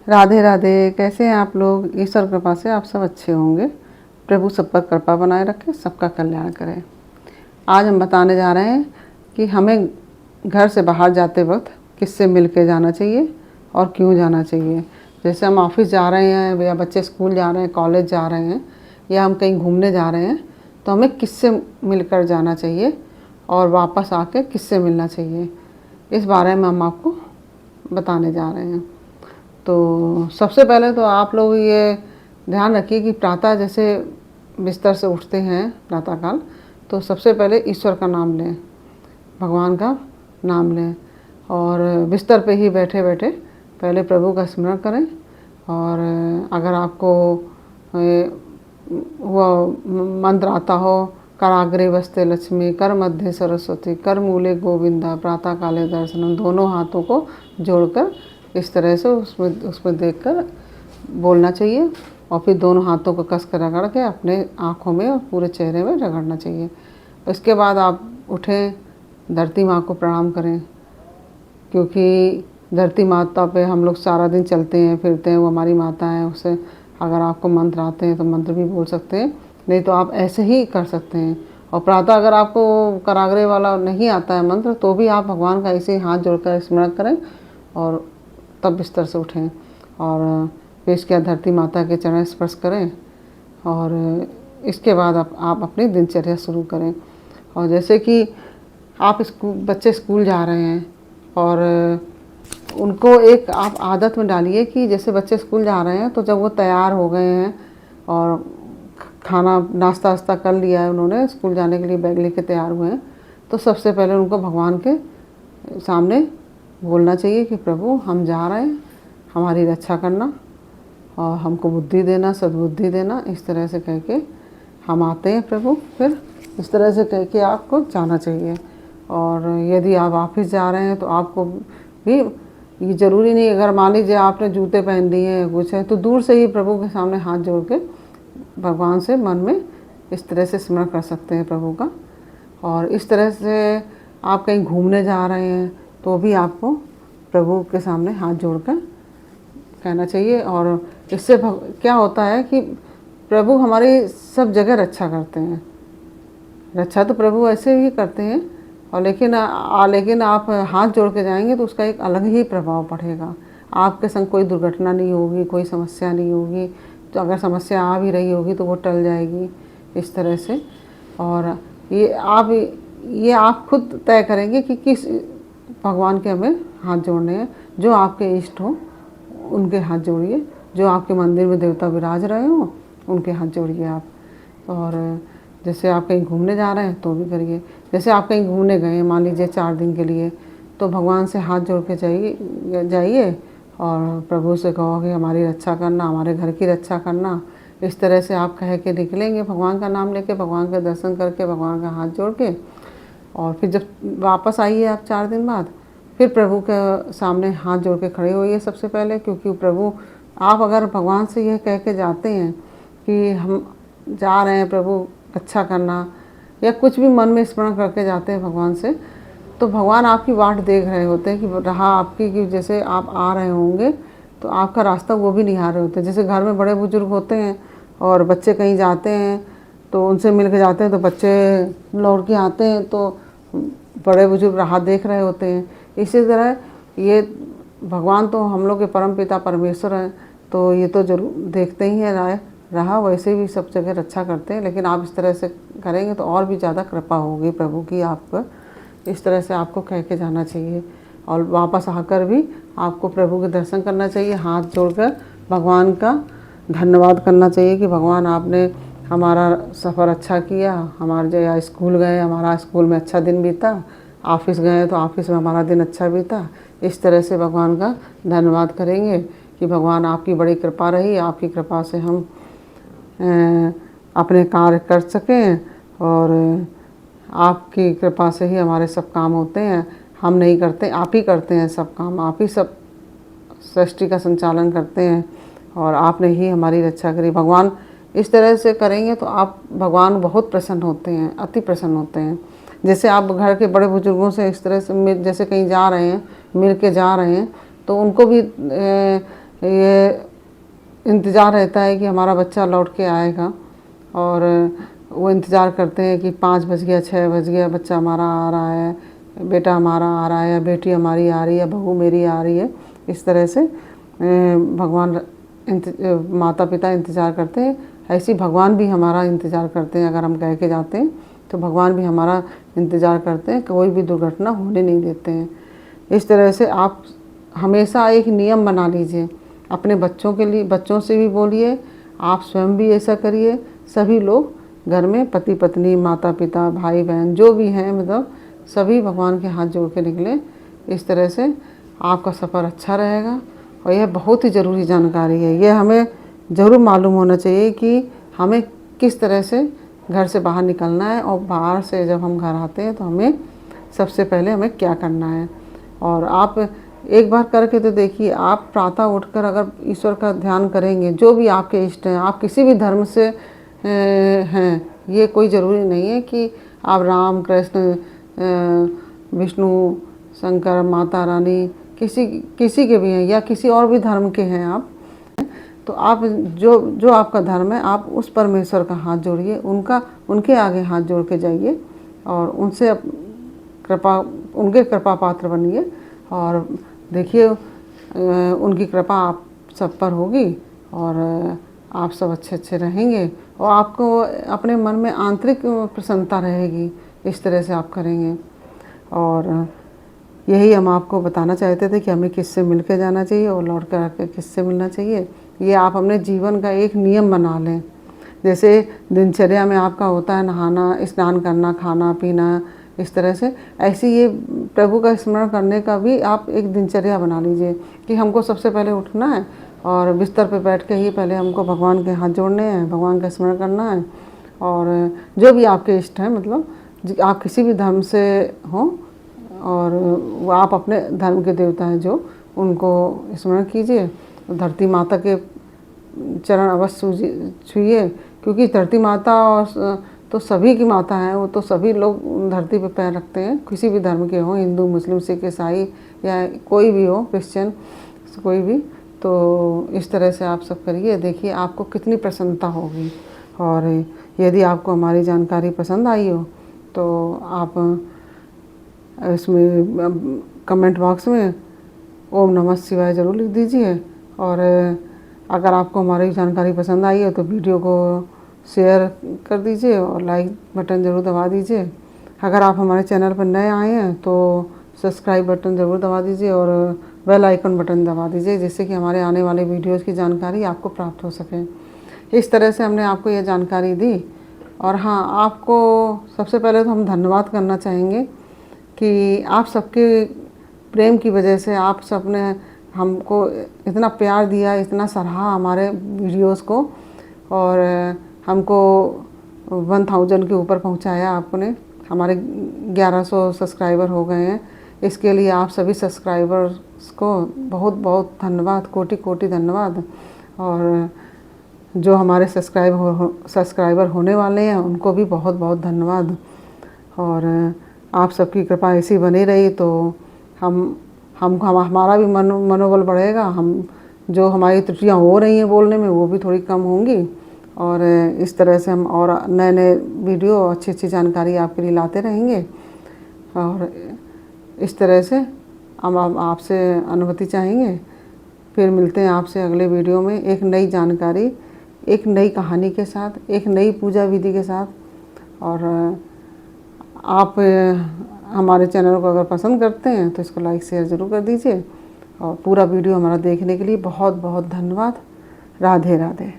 राधे राधे। कैसे हैं आप लोग? ईश्वर कृपा से आप सब अच्छे होंगे। प्रभु सब पर कृपा बनाए रखे, सबका कल्याण करें। आज हम बताने जा रहे हैं कि हमें घर से बाहर जाते वक्त किससे मिल के जाना चाहिए और क्यों जाना चाहिए। जैसे हम ऑफिस जा रहे हैं या बच्चे स्कूल जा रहे हैं, कॉलेज जा रहे हैं या हम कहीं घूमने जा रहे हैं, तो हमें किससे मिलकर जाना चाहिए और वापस आके किससे मिलना चाहिए, इस बारे में हम आपको बताने जा रहे हैं। तो सबसे पहले तो आप लोग ये ध्यान रखिए कि प्रातः जैसे बिस्तर से उठते हैं प्रातःकाल, तो सबसे पहले ईश्वर का नाम लें, भगवान का नाम लें और बिस्तर पे ही बैठे बैठे पहले प्रभु का स्मरण करें। और अगर आपको वो मंत्र आता हो, कराग्रे वस्ते लक्ष्मी, कर मध्य सरस्वती, कर मूले गोविंदा, प्रातः काले दर्शनम, दोनों हाथों को जोड़कर इस तरह से उसमें देखकर बोलना चाहिए और फिर दोनों हाथों को कस कर रगड़ के अपने आँखों में और पूरे चेहरे में रगड़ना चाहिए। इसके बाद आप उठें, धरती माँ को प्रणाम करें, क्योंकि धरती माता पे हम लोग सारा दिन चलते हैं फिरते हैं, वो हमारी माता है। उससे अगर आपको मंत्र आते हैं तो मंत्र भी बोल सकते हैं, नहीं तो आप ऐसे ही कर सकते हैं। और प्रातः अगर आपको कराग्रे वाला नहीं आता है मंत्र, तो भी आप भगवान का ऐसे ही हाथ जोड़कर स्मरण करें और तब बिस्तर से उठें और फिर इसके बाद धरती माता के चरण स्पर्श करें और इसके बाद आप अपनी दिनचर्या शुरू करें। और जैसे कि आप बच्चे स्कूल जा रहे हैं और उनको एक आप आदत में डालिए कि जैसे बच्चे स्कूल जा रहे हैं तो जब वो तैयार हो गए हैं और खाना नाश्ता वास्ता कर लिया है, उन्होंने स्कूल जाने के लिए बैग लेके तैयार हुए हैं, तो सबसे पहले उनको भगवान के सामने बोलना चाहिए कि प्रभु हम जा रहे हैं, हमारी रक्षा करना और हमको बुद्धि देना, सद्बुद्धि देना। इस तरह से कह के हम आते हैं प्रभु, फिर इस तरह से कह के आपको जाना चाहिए। और यदि आप ऑफिस जा रहे हैं तो आपको भी ये ज़रूरी नहीं, अगर मान लीजिए आपने जूते पहन लिए हैं कुछ है, तो दूर से ही प्रभु के सामने हाथ जोड़ के भगवान से मन में इस तरह से स्मरण कर सकते हैं प्रभु का। और इस तरह से आप कहीं घूमने जा रहे हैं तो भी आपको प्रभु के सामने हाथ जोड़कर कहना चाहिए। और इससे क्या होता है कि प्रभु हमारी सब जगह रक्षा करते हैं। रक्षा तो प्रभु ऐसे ही करते हैं, और लेकिन आप हाथ जोड़ के जाएंगे तो उसका एक अलग ही प्रभाव पड़ेगा। आपके संग कोई दुर्घटना नहीं होगी, कोई समस्या नहीं होगी, तो अगर समस्या आ भी रही होगी तो वो टल जाएगी इस तरह से। और ये आप खुद तय करेंगे कि किस भगवान के हमें हाथ जोड़ने हैं। जो आपके इष्ट हो उनके हाथ जोड़िए, जो आपके मंदिर में देवता विराज रहे हो उनके हाथ जोड़िए आप। और जैसे आप कहीं घूमने जा रहे हैं तो भी करिए। जैसे आप कहीं घूमने गए मान लीजिए 4 दिन के लिए, तो भगवान से हाथ जोड़ के जाइए और प्रभु से कहो कि हमारी रक्षा करना, हमारे घर की रक्षा करना। इस तरह से आप कह के निकलेंगे भगवान का नाम लेके, भगवान का दर्शन करके, भगवान का हाथ जोड़ के। और फिर जब वापस आइए आप 4 दिन बाद, फिर प्रभु के सामने हाथ जोड़ के खड़े होइए सबसे पहले, क्योंकि प्रभु आप अगर भगवान से यह कह के जाते हैं कि हम जा रहे हैं प्रभु अच्छा करना, या कुछ भी मन में स्मरण करके जाते हैं भगवान से, तो भगवान आपकी वाट देख रहे होते हैं कि राह आपकी, कि जैसे आप आ रहे होंगे तो आपका रास्ता वो भी निहार रहे होते हैं। जैसे घर में बड़े बुजुर्ग होते हैं और बच्चे कहीं जाते हैं तो उनसे मिल के जाते हैं, तो बच्चे लौट के आते हैं तो बड़े बुजुर्ग राह देख रहे होते हैं। इसी तरह ये भगवान तो हम लोग के परम पिता परमेश्वर हैं, तो ये तो जरूर देखते ही हैं राह, वैसे भी सब जगह रक्षा करते हैं। लेकिन आप इस तरह से करेंगे तो और भी ज़्यादा कृपा होगी प्रभु की आप पर। इस तरह से आपको कह के जाना चाहिए और वापस आकर भी आपको प्रभु के दर्शन करना चाहिए, हाथ जोड़कर भगवान का धन्यवाद करना चाहिए कि भगवान आपने हमारा सफ़र अच्छा किया, हमारे जो स्कूल गए हमारा स्कूल में अच्छा दिन बीता, ऑफिस गए तो ऑफिस में हमारा दिन अच्छा बीता। इस तरह से भगवान का धन्यवाद करेंगे कि भगवान आपकी बड़ी कृपा रही, आपकी कृपा से हम अपने कार्य कर सकें और आपकी कृपा से ही हमारे सब काम होते हैं। हम नहीं करते, आप ही करते हैं सब काम, आप ही सब सृष्टि का संचालन करते हैं और आपने ही हमारी रक्षा करी। भगवान इस तरह से करेंगे तो आप भगवान बहुत प्रसन्न होते हैं, अति प्रसन्न होते हैं। जैसे आप घर के बड़े बुजुर्गों से इस तरह से जैसे कहीं जा रहे हैं, मिल के जा रहे हैं, तो उनको भी ये इंतज़ार रहता है कि हमारा बच्चा लौट के आएगा, और वो इंतज़ार करते हैं कि 5 बज गया, 6 बज गया, बच्चा हमारा आ रहा है, बेटा हमारा आ रहा है, बेटी हमारी आ रही है, बहू मेरी आ रही है। इस तरह से भगवान माता पिता इंतज़ार करते हैं। ऐसे भगवान भी हमारा इंतज़ार करते हैं। अगर हम कह के जाते हैं तो भगवान भी हमारा इंतज़ार करते हैं, कोई भी दुर्घटना होने नहीं देते हैं। इस तरह से आप हमेशा एक नियम बना लीजिए, अपने बच्चों के लिए, बच्चों से भी बोलिए, आप स्वयं भी ऐसा करिए, सभी लोग घर में पति पत्नी, माता पिता, भाई बहन जो भी हैं, मतलब सभी भगवान के हाथ जोड़ के निकले। इस तरह से आपका सफ़र अच्छा रहेगा। और यह बहुत ही ज़रूरी जानकारी है, यह हमें ज़रूर मालूम होना चाहिए कि हमें किस तरह से घर से बाहर निकलना है, और बाहर से जब हम घर आते हैं तो हमें सबसे पहले हमें क्या करना है। और आप एक बार करके तो देखिए, आप प्रातः उठकर अगर ईश्वर का ध्यान करेंगे, जो भी आपके इष्ट हैं, आप किसी भी धर्म से हैं, ये कोई ज़रूरी नहीं है कि आप राम कृष्ण विष्णु शंकर माता रानी किसी के भी हैं, या किसी और भी धर्म के हैं आप, तो आप जो आपका धर्म है, आप उस परमेश्वर का हाथ जोड़िए, उनके आगे हाथ जोड़ के जाइए, और उनसे उनके कृपा पात्र बनिए। और देखिए उनकी कृपा आप सब पर होगी, और आप सब अच्छे रहेंगे, और आपको अपने मन में आंतरिक प्रसन्नता रहेगी। इस तरह से आप करेंगे। और यही हम आपको बताना चाहते थे कि हमें किससे मिल के जाना चाहिए और लौट कर आकर किससे मिलना चाहिए। ये आप अपने जीवन का एक नियम बना लें। जैसे दिनचर्या में आपका होता है नहाना, स्नान करना, खाना पीना, इस तरह से ऐसे ये प्रभु का स्मरण करने का भी आप एक दिनचर्या बना लीजिए कि हमको सबसे पहले उठना है, और बिस्तर पे बैठ के ही पहले हमको भगवान के हाथ जोड़ने हैं, भगवान का स्मरण करना है। और जो भी आपके इष्ट हैं, मतलब आप किसी भी धर्म से हों, और वो आप अपने धर्म के देवता हैं जो, उनको स्मरण कीजिए। धरती माता के चरण अवश्य छूइए, क्योंकि धरती माता और तो सभी की माता है, वो तो सभी लोग धरती पे पैर रखते हैं, किसी भी धर्म के हों, हिंदू मुस्लिम सिख ईसाई या कोई भी हो, क्रिश्चियन कोई भी। तो इस तरह से आप सब करिए, देखिए आपको कितनी प्रसन्नता होगी। और यदि आपको हमारी जानकारी पसंद आई हो तो आप इसमें कमेंट बॉक्स में ओम नमः शिवाय ज़रूर लिख दीजिए। और अगर आपको हमारी जानकारी पसंद आई है तो वीडियो को शेयर कर दीजिए, और लाइक बटन ज़रूर दबा दीजिए। अगर आप हमारे चैनल पर नए आए हैं तो सब्सक्राइब बटन ज़रूर दबा दीजिए, और बेल आइकन बटन दबा दीजिए, जिससे कि हमारे आने वाले वीडियोज़ की जानकारी आपको प्राप्त हो सके। इस तरह से हमने आपको यह जानकारी दी। और हाँ, आपको सबसे पहले तो हम धन्यवाद करना चाहेंगे कि आप सबके प्रेम की वजह से आप सब ने हमको इतना प्यार दिया, इतना सराहा हमारे वीडियोस को, और हमको 1000 के ऊपर पहुंचाया आपने। हमारे 1100 सब्सक्राइबर हो गए हैं। इसके लिए आप सभी सब्सक्राइबर्स को बहुत बहुत धन्यवाद, कोटि कोटि धन्यवाद। और जो हमारे सब्सक्राइबर होने वाले हैं उनको भी बहुत बहुत धन्यवाद। और आप सबकी कृपा ऐसी बनी रही तो हमारा भी मनोबल बढ़ेगा। हम जो हमारी त्रुटियां हो रही हैं बोलने में, वो भी थोड़ी कम होंगी। और इस तरह से हम और नए नए वीडियो, अच्छी अच्छी जानकारी आपके लिए लाते रहेंगे। और इस तरह से हम आपसे अनुमति चाहेंगे। फिर मिलते हैं आपसे अगले वीडियो में एक नई जानकारी, एक नई कहानी के साथ, एक नई पूजा विधि के साथ। और आप हमारे चैनल को अगर पसंद करते हैं तो इसको लाइक शेयर ज़रूर कर दीजिए। और पूरा वीडियो हमारा देखने के लिए बहुत बहुत धन्यवाद। राधे राधे।